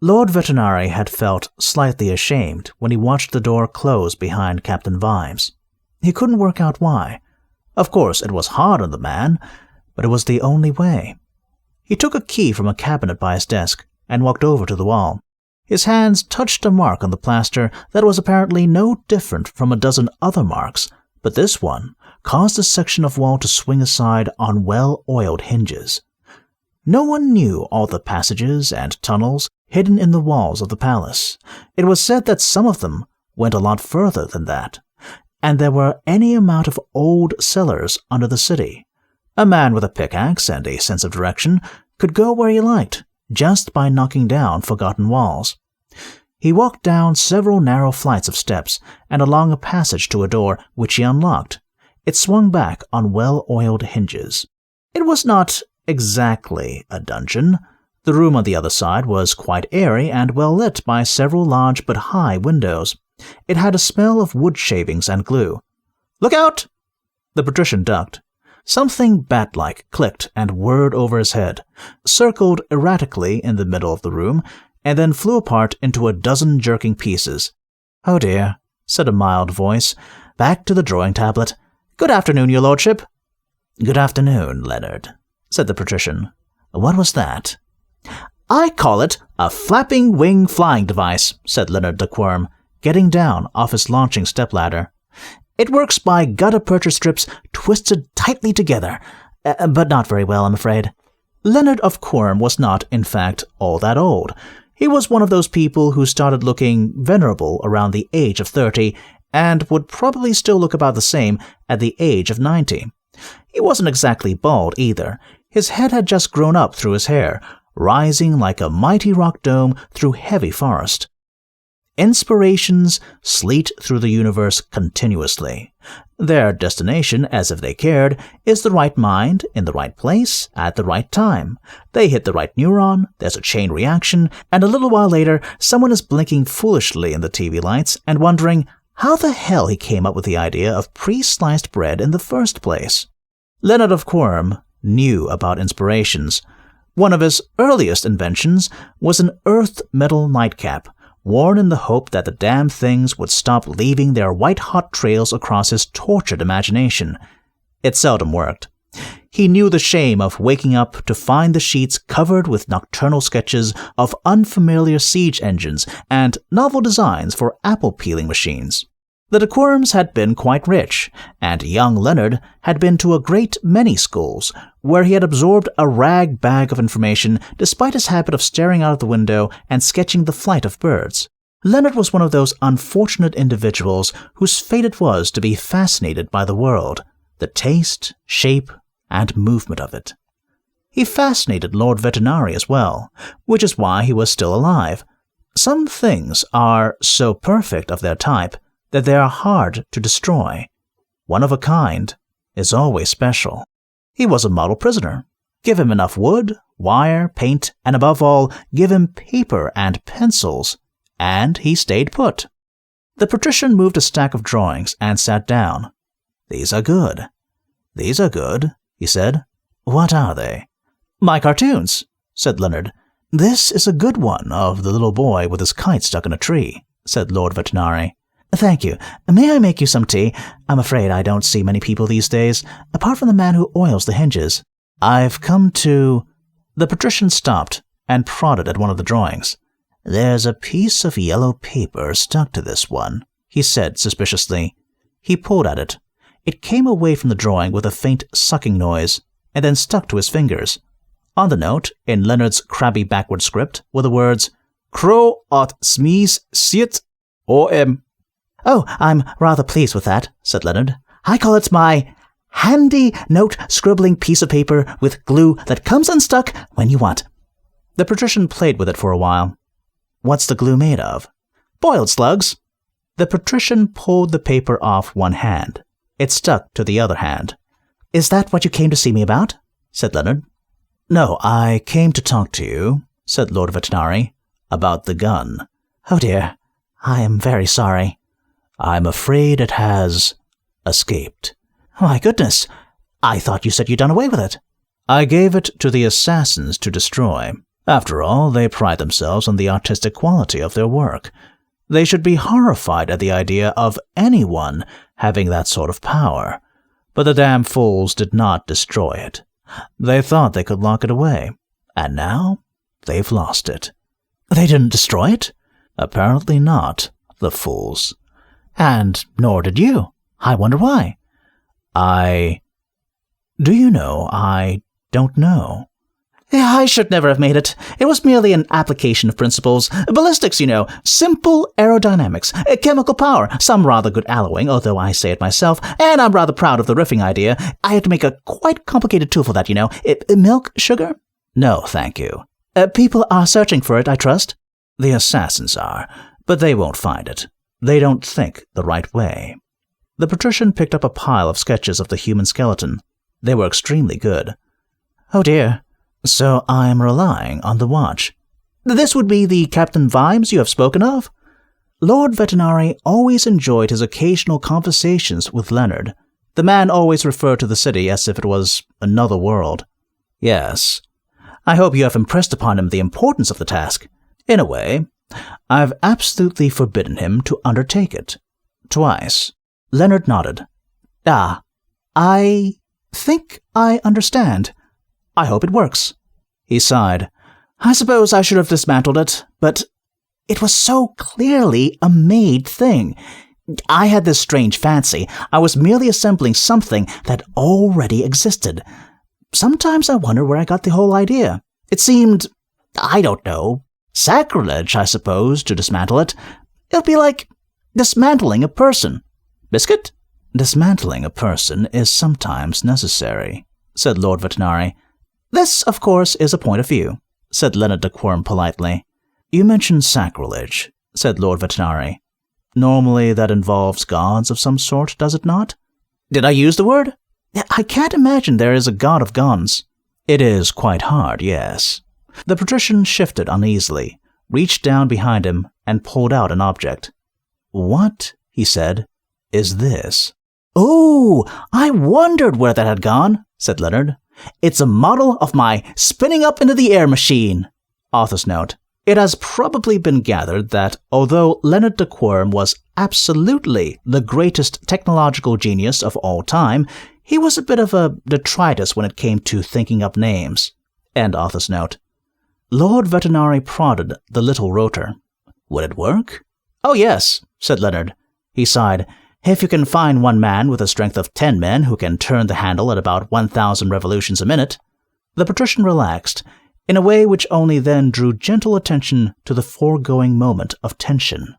Lord Veterinary had felt slightly ashamed when he watched the door close behind Captain Vimes. He couldn't work out why. Of course, it was hard on the man, but it was the only way. He took a key from a cabinet by his desk and walked over to the wall. His hands touched a mark on the plaster that was apparently no different from a dozen other marks, but this one caused a section of wall to swing aside on well-oiled hinges. No one knew all the passages and tunnels hidden in the walls of the palace. It was said that some of them went a lot further than that, and there were any amount of old cellars under the city. A man with a pickaxe and a sense of direction could go where he liked, just by knocking down forgotten walls. He walked down several narrow flights of steps and along a passage to a door which he unlocked. It swung back on well-oiled hinges. It was not exactly a dungeon. The room on the other side was quite airy and well lit by several large but high windows. It had a smell of wood shavings and glue. "Look out!" The patrician ducked. Something bat-like clicked and whirred over his head, circled erratically in the middle of the room, and then flew apart into a dozen jerking pieces. "Oh dear," said a mild voice. "Back to the drawing tablet. Good afternoon, your lordship." "Good afternoon, Leonard," said the patrician. "What was that?" "I call it a flapping wing flying device," said Leonard of Quirm, getting down off his launching stepladder. "It works by gutta-percha strips twisted tightly together, but not very well, I'm afraid." Leonard of Quirm was not, in fact, all that old. He was one of those people who started looking venerable around the age of 30 and would probably still look about the same at the age of 90. He wasn't exactly bald either. His head had just grown up through his hair, rising like a mighty rock dome through heavy forest. Inspirations sleet through the universe continuously. Their destination, as if they cared, is the right mind in the right place at the right time. They hit the right neuron, there's a chain reaction, and a little while later, someone is blinking foolishly in the TV lights and wondering how the hell he came up with the idea of pre-sliced bread in the first place. Leonard of Quirm knew about inspirations. One of his earliest inventions was an earth metal nightcap, worn in the hope that the damn things would stop leaving their white-hot trails across his tortured imagination. It seldom worked. He knew the shame of waking up to find the sheets covered with nocturnal sketches of unfamiliar siege engines and novel designs for apple-peeling machines. The de Quirms had been quite rich, and young Leonard had been to a great many schools, where he had absorbed a rag bag of information despite his habit of staring out of the window and sketching the flight of birds. Leonard was one of those unfortunate individuals whose fate it was to be fascinated by the world, the taste, shape, and movement of it. He fascinated Lord Veterinary as well, which is why he was still alive. Some things are so perfect of their type that they are hard to destroy. One of a kind is always special. He was a model prisoner. Give him enough wood, wire, paint, and above all, give him paper and pencils, and he stayed put. The patrician moved a stack of drawings and sat down. "These are good. These are good," he said. "What are they?" "My cartoons," said Leonard. "This is a good one of the little boy with his kite stuck in a tree," said Lord Veterinary. "Thank you. May I make you some tea? I'm afraid I don't see many people these days, apart from the man who oils the hinges. I've come to—" The patrician stopped and prodded at one of the drawings. "There's a piece of yellow paper stuck to this one," he said suspiciously. He pulled at it. It came away from the drawing with a faint sucking noise, and then stuck to his fingers. On the note, in Leonard's crabby backward script, were the words, "Crow ot smees siet o.m." "Oh, I'm rather pleased with that," said Leonard. "I call it my handy note-scribbling piece of paper with glue that comes unstuck when you want." The patrician played with it for a while. "What's the glue made of?" "Boiled slugs." The patrician pulled the paper off one hand. It stuck to the other hand. "Is that what you came to see me about?" said Leonard. "No, I came to talk to you," said Lord Veterinary, "about the gun." "Oh dear, I am very sorry." "I'm afraid it has escaped." "My goodness, I thought you said you'd done away with it." "I gave it to the assassins to destroy. After all, they pride themselves on the artistic quality of their work. They should be horrified at the idea of anyone having that sort of power. But the damn fools did not destroy it. They thought they could lock it away, and now they've lost it. They didn't destroy it? Apparently not, the fools. And nor did you. I wonder why. Do you know, I don't know. I should never have made it. It was merely an application of principles. Ballistics, you know. Simple aerodynamics. Chemical power. Some rather good alloying, although I say it myself, and I'm rather proud of the riffing idea. I had to make a quite complicated tool for that, you know. Milk? Sugar? No, thank you. People are searching for it, I trust. The assassins are, but they won't find it. They don't think the right way. The patrician picked up a pile of sketches of the human skeleton. They were extremely good. Oh dear. So I am relying on the watch. This would be the Captain Vimes you have spoken of? Lord Vetinari always enjoyed his occasional conversations with Leonard. The man always referred to the city as if it was another world. Yes. I hope you have impressed upon him the importance of the task. In a way, I've absolutely forbidden him to undertake it. Twice. Leonard nodded. I think I understand. I hope it works. He sighed. I suppose I should have dismantled it, but it was so clearly a made thing. I had this strange fancy. I was merely assembling something that already existed. Sometimes I wonder where I got the whole idea. It seemed, I don't know, sacrilege, I suppose, to dismantle it. It would be like dismantling a person. Biscuit? Dismantling a person is sometimes necessary, said Lord Vetinari. This, of course, is a point of view, said Leonard of Quirm politely. You mentioned sacrilege, said Lord Vetinari. Normally that involves gods of some sort, does it not? Did I use the word? I can't imagine there is a god of guns. It is quite hard, yes. The patrician shifted uneasily, reached down behind him, and pulled out an object. What, he said, is this? Oh, I wondered where that had gone, said Leonard. It's a model of my spinning up into the air machine. Author's note. It has probably been gathered that although Leonard of Quirm was absolutely the greatest technological genius of all time, he was a bit of a detritus when it came to thinking up names. End author's note. Lord Vetinari prodded the little rotor. Would it work? Oh yes, said Leonard. He sighed. If you can find one man with a strength of 10 men who can turn the handle at about 1,000 revolutions a minute. The patrician relaxed, in a way which only then drew gentle attention to the foregoing moment of tension.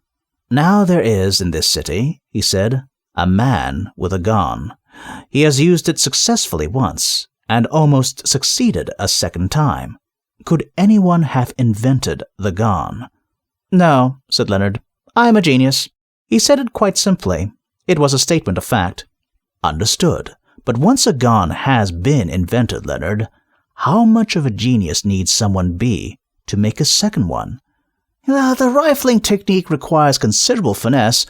Now there is in this city, he said, a man with a gun. He has used it successfully once, and almost succeeded a second time. Could anyone have invented the gun? No, said Leonard. I am a genius. He said it quite simply. It was a statement of fact. Understood. But once a gun has been invented, Leonard, how much of a genius needs someone be to make a second one? The rifling technique requires considerable finesse,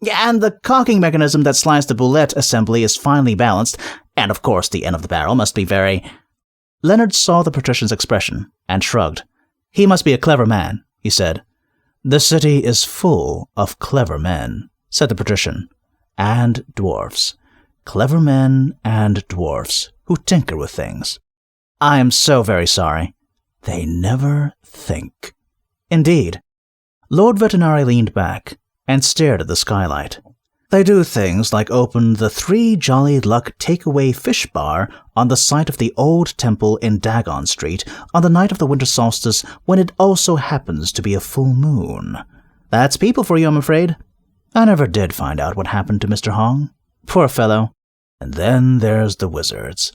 and the cocking mechanism that slides the bullet assembly is finely balanced, and of course the end of the barrel must be very... Leonard saw the patrician's expression and shrugged. He must be a clever man, he said. The city is full of clever men, said the patrician. And dwarfs. Clever men and dwarfs who tinker with things. I am so very sorry. They never think. Indeed. Lord Vetinari leaned back and stared at the skylight. They do things like open the 3 Jolly Luck takeaway fish bar on the site of the old temple in Dagon Street on the night of the winter solstice when it also happens to be a full moon. That's people for you, I'm afraid. I never did find out what happened to Mr. Hong. Poor fellow. And then there's the wizards.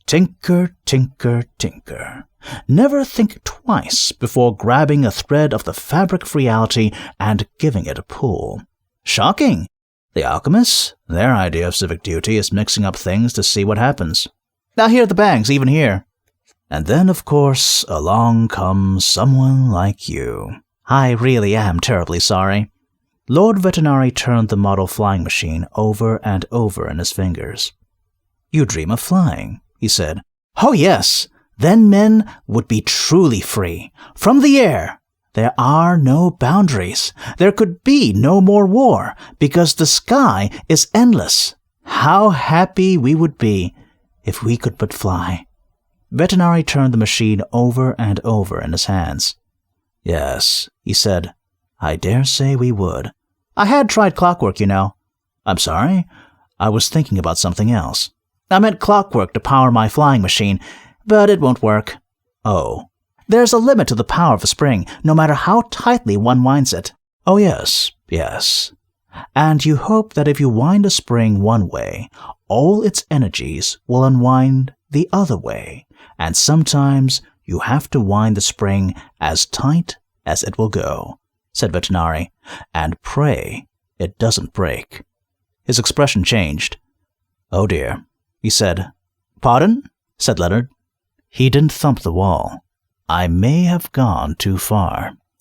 Tinker, tinker, tinker. Never think twice before grabbing a thread of the fabric of reality and giving it a pull. Shocking. The alchemists, their idea of civic duty is mixing up things to see what happens. I hear the bangs, even here. And then, of course, along comes someone like you. I really am terribly sorry. Lord Vetinari turned the model flying machine over and over in his fingers. You dream of flying, he said. Oh yes, Then men would be truly free. From the air, there are no boundaries. There could be no more war, because the sky is endless. How happy we would be if we could but fly." Vetinari turned the machine over and over in his hands. "Yes," he said, "I dare say we would. I had tried clockwork, you know." "I'm sorry? I was thinking about something else." "I meant clockwork to power my flying machine, but it won't work." "Oh." "There's a limit to the power of a spring, no matter how tightly one winds it." "Oh, yes, yes. And you hope that if you wind a spring one way, all its energies will unwind the other way, and sometimes you have to wind the spring as tight as it will go," said Vetinari, "and pray it doesn't break." His expression changed. "Oh dear," he said. "Pardon?" said Leonard. He didn't thump the wall. "I may have gone too far."